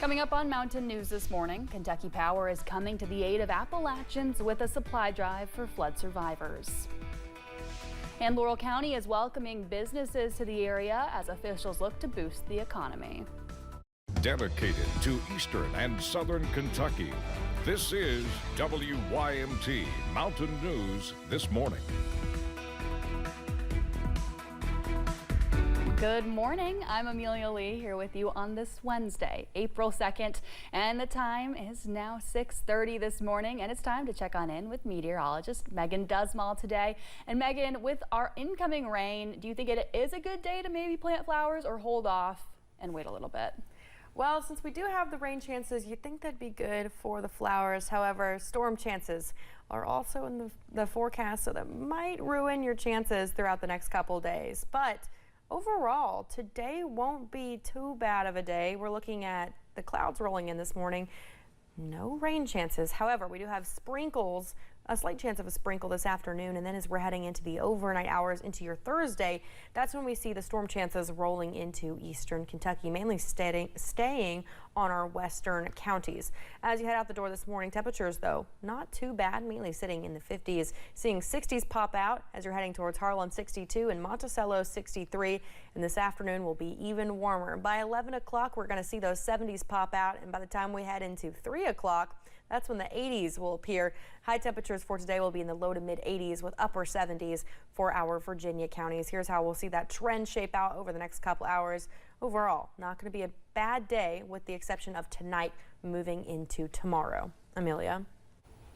Coming up on Mountain News this morning, Kentucky Power is coming to the aid of Appalachians with a supply drive for flood survivors. And Laurel County is welcoming businesses to the area as officials look to boost the economy. Dedicated to Eastern and Southern Kentucky, this is WYMT Mountain News this morning. Good morning. I'm Amelia Lee here with you on this Wednesday, April 2nd, and the time is now 6:30 this morning, and it's time to check on in with meteorologist Megan Dusmall today. And Megan, with our incoming rain, do you think it is a good day to maybe plant flowers or hold off and wait a little bit? Well, since we do have the rain chances, you'd think that'd be good for the flowers. However, storm chances are also in the forecast, so that might ruin your chances throughout the next couple days. But overall, today won't be too bad of a day. We're looking at the clouds rolling in this morning. No rain chances. However, we do have sprinkles, a slight chance of a sprinkle this afternoon, and then as we're heading into the overnight hours into your Thursday, that's when we see the storm chances rolling into eastern Kentucky, mainly staying on our western counties. As you head out the door this morning, temperatures, though, not too bad, mainly sitting in the 50s. Seeing 60s pop out as you're heading towards Harlan, 62, and Monticello, 63. And this afternoon will be even warmer. By 11 o'clock, we're going to see those 70s pop out, and by the time we head into 3 o'clock, that's when the 80s will appear. High temperatures for today will be in the low to mid 80s with upper 70s for our Virginia counties. Here's how we'll see that trend shape out over the next couple hours. Overall, not going to be a bad day with the exception of tonight moving into tomorrow. Amelia.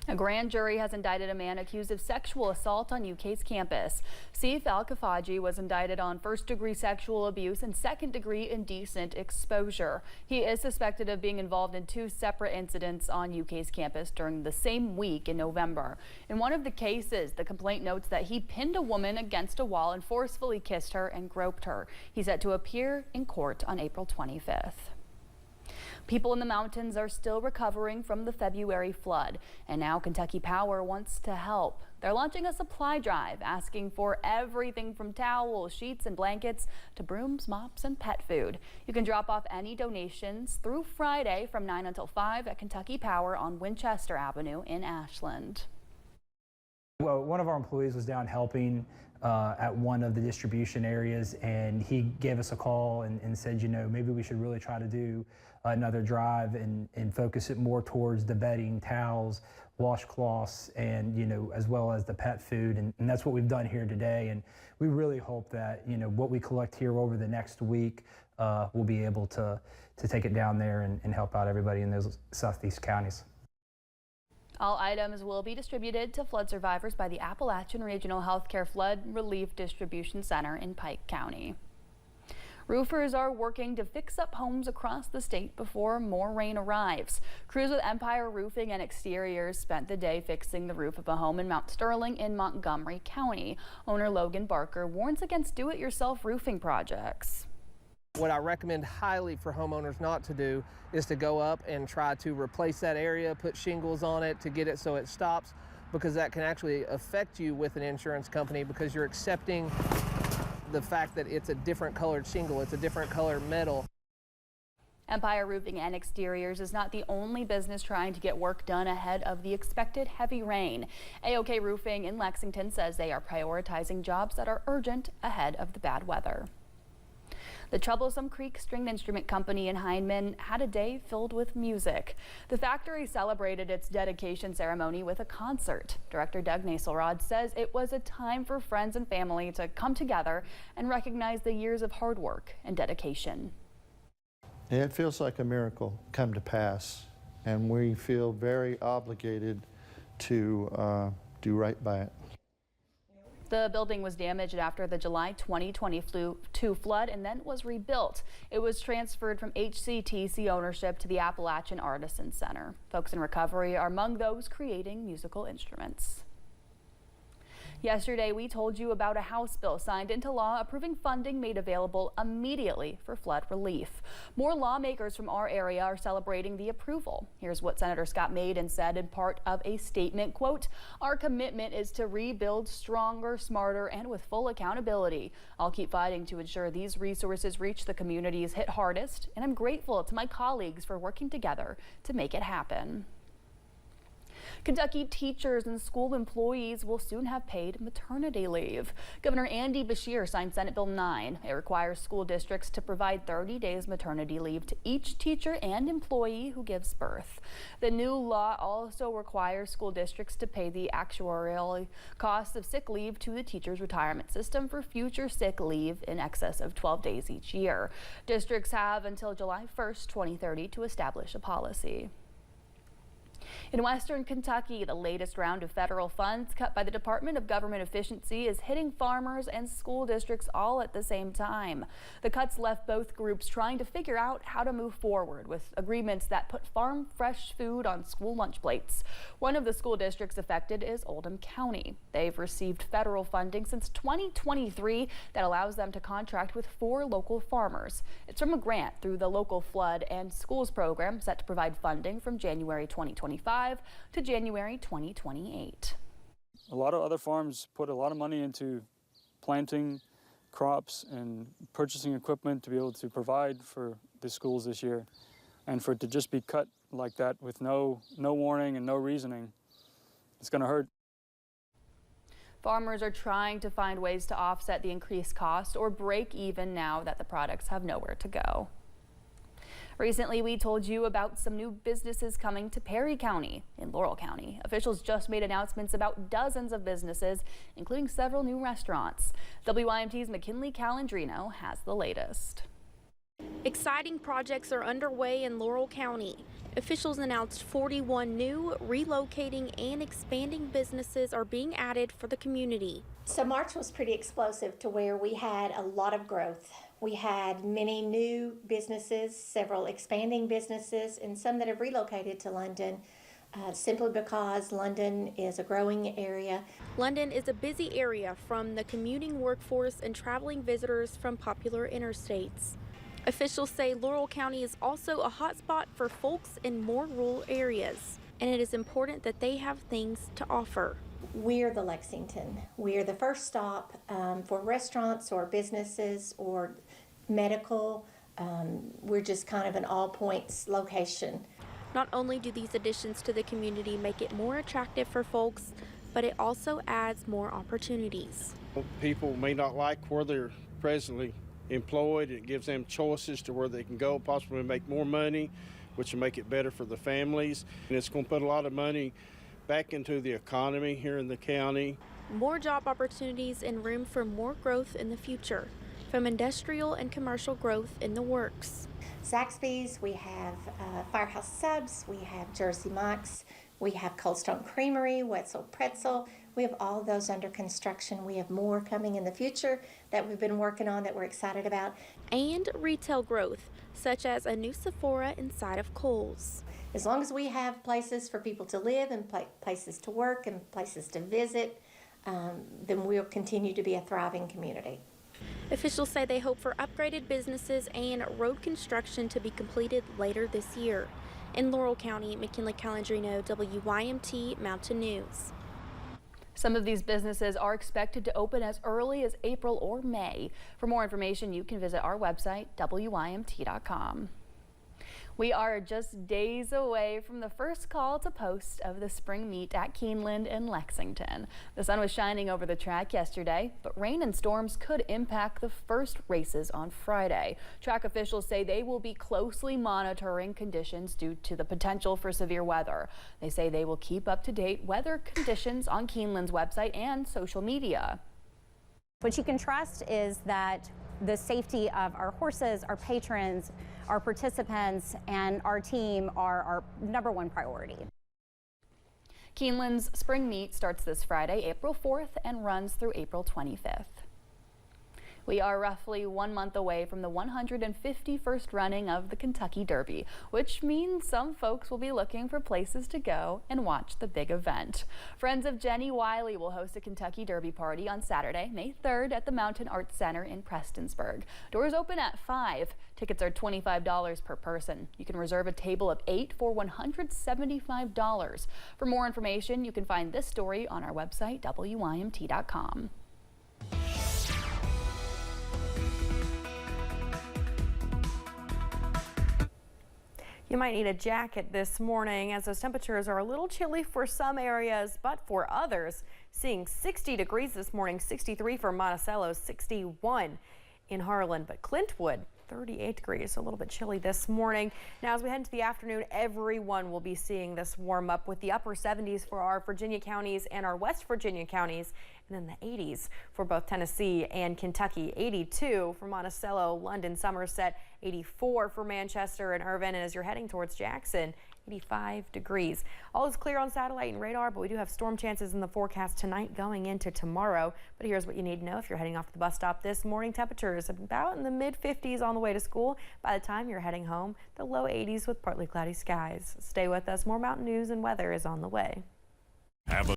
A grand jury has indicted a man accused of sexual assault on UK's campus. Sif Al-Kafaji was indicted on first-degree sexual abuse and second-degree indecent exposure. He is suspected of being involved in 2 separate incidents on UK's campus during the same week in November. In one of the cases, the complaint notes that he pinned a woman against a wall and forcefully kissed her and groped her. He's set to appear in court on April 25th. People in the mountains are still recovering from the February flood, and now Kentucky Power wants to help. They're launching a supply drive asking for everything from towels, sheets, and blankets to brooms, mops, and pet food. You can drop off any donations through Friday from 9 until 5 at Kentucky Power on Winchester Avenue in Ashland. Well, one of our employees was down helping at one of the distribution areas, and he gave us a call and said, you know, maybe we should really try to do another drive and focus it more towards the bedding, towels, washcloths, and, you know, as well as the pet food. And that's what we've done here today. And we really hope that, you know, what we collect here over the next week, we'll be able to take it down there and help out everybody in those southeast counties. All items will be distributed to flood survivors by the Appalachian Regional Healthcare Flood Relief Distribution Center in Pike County. Roofers are working to fix up homes across the state before more rain arrives. Crews with Empire Roofing and Exteriors spent the day fixing the roof of a home in Mount Sterling in Montgomery County. Owner Logan Barker warns against do-it-yourself roofing projects. What I recommend highly for homeowners not to do is to go up and try to replace that area, put shingles on it to get it so it stops, because that can actually affect you with an insurance company because you're accepting the fact that it's a different colored shingle, it's a different colored metal. Empire Roofing and Exteriors is not the only business trying to get work done ahead of the expected heavy rain. AOK Roofing in Lexington says they are prioritizing jobs that are urgent ahead of the bad weather. The Troublesome Creek Stringed Instrument Company in Hindman had a day filled with music. The factory celebrated its dedication ceremony with a concert. Director Doug Naselrod says it was a time for friends and family to come together and recognize the years of hard work and dedication. It feels like a miracle come to pass, and we feel very obligated to do right by it. The building was damaged after the July 2022 flood and then was rebuilt. It was transferred from HCTC ownership to the Appalachian Artisan Center. Folks in recovery are among those creating musical instruments. Yesterday, we told you about a House bill signed into law approving funding made available immediately for flood relief. More lawmakers from our area are celebrating the approval. Here's what Senator Scott Maiden said in part of a statement, quote, "Our commitment is to rebuild stronger, smarter, and with full accountability. I'll keep fighting to ensure these resources reach the communities hit hardest, and I'm grateful to my colleagues for working together to make it happen." Kentucky teachers and school employees will soon have paid maternity leave. Governor Andy Beshear signed Senate Bill 9. It requires school districts to provide 30 days maternity leave to each teacher and employee who gives birth. The new law also requires school districts to pay the actuarial cost of sick leave to the teacher's retirement system for future sick leave in excess of 12 days each year. Districts have until July 1st, 2030 to establish a policy. In Western Kentucky, the latest round of federal funds cut by the Department of Government Efficiency is hitting farmers and school districts all at the same time. The cuts left both groups trying to figure out how to move forward with agreements that put farm fresh food on school lunch plates. One of the school districts affected is Oldham County. They've received federal funding since 2023 that allows them to contract with 4 local farmers. It's from a grant through the local flood and schools program set to provide funding from January 2025 to January 2028. A lot of other farms put a lot of money into planting crops and purchasing equipment to be able to provide for the schools this year. And for it to just be cut like that with no warning and no reasoning, it's going to hurt. Farmers are trying to find ways to offset the increased cost or break even now that the products have nowhere to go. Recently, we told you about some new businesses coming to Perry County in Laurel County. Officials just made announcements about dozens of businesses, including several new restaurants. WYMT's McKinley Calandrino has the latest. Exciting projects are underway in Laurel County. Officials announced 41 new, relocating, and expanding businesses are being added for the community. So March was pretty explosive to where we had a lot of growth. We had many new businesses, several expanding businesses, and some that have relocated to London simply because London is a growing area. London is a busy area from the commuting workforce and traveling visitors from popular interstates. Officials say Laurel County is also a hotspot for folks in more rural areas, and it is important that they have things to offer. We're the Lexington. We're the first stop for restaurants or businesses or medical. We're just kind of an all points location. Not only do these additions to the community make it more attractive for folks, but it also adds more opportunities. People may not like where they're presently employed. It gives them choices to where they can go, possibly make more money, which will make it better for the families. And it's going to put a lot of money back into the economy here in the county. More job opportunities and room for more growth in the future, from industrial and commercial growth in the works. Zaxby's, we have Firehouse Subs, we have Jersey Mike's, we have Cold Stone Creamery, Wetzel Pretzel. We have all of those under construction. We have more coming in the future that we've been working on that we're excited about. And retail growth, such as a new Sephora inside of Kohl's. As long as we have places for people to live and places to work and places to visit, then we'll continue to be a thriving community. Officials say they hope for upgraded businesses and road construction to be completed later this year. In Laurel County, McKinley Calandrino, WYMT Mountain News. Some of these businesses are expected to open as early as April or May. For more information, you can visit our website, WYMT.com. We are just days away from the first call to post of the spring meet at Keeneland in Lexington. The sun was shining over the track yesterday, but rain and storms could impact the first races on Friday. Track officials say they will be closely monitoring conditions due to the potential for severe weather. They say they will keep up to date weather conditions on Keeneland's website and social media. What you can trust is that the safety of our horses, our patrons, our participants, and our team are our #1 priority. Keeneland's spring meet starts this Friday, April 4th, and runs through April 25th. We are roughly 1 month away from the 151st running of the Kentucky Derby, which means some folks will be looking for places to go and watch the big event. Friends of Jenny Wiley will host a Kentucky Derby party on Saturday, May 3rd at the Mountain Arts Center in Prestonsburg. Doors open at 5. Tickets are $25 per person. You can reserve a table of 8 for $175. For more information, you can find this story on our website, WYMT.com. You might need a jacket this morning as those temperatures are a little chilly for some areas, but for others, seeing 60 degrees this morning, 63 for Monticello, 61 in Harlan, but Clintwood, 38 degrees, a little bit chilly this morning. Now, as we head into the afternoon, everyone will be seeing this warm up with the upper 70s for our Virginia counties and our West Virginia counties, and then the 80s for both Tennessee and Kentucky. 82 for Monticello, London, Somerset, 84 for Manchester and Irvin, and as you're heading towards Jackson, 85 degrees. All is clear on satellite and radar, but we do have storm chances in the forecast tonight going into tomorrow. But here's what you need to know if you're heading off to the bus stop this morning. Temperatures about in the mid-50s on the way to school. By the time you're heading home, the low 80s with partly cloudy skies. Stay with us. More mountain news and weather is on the way. Have a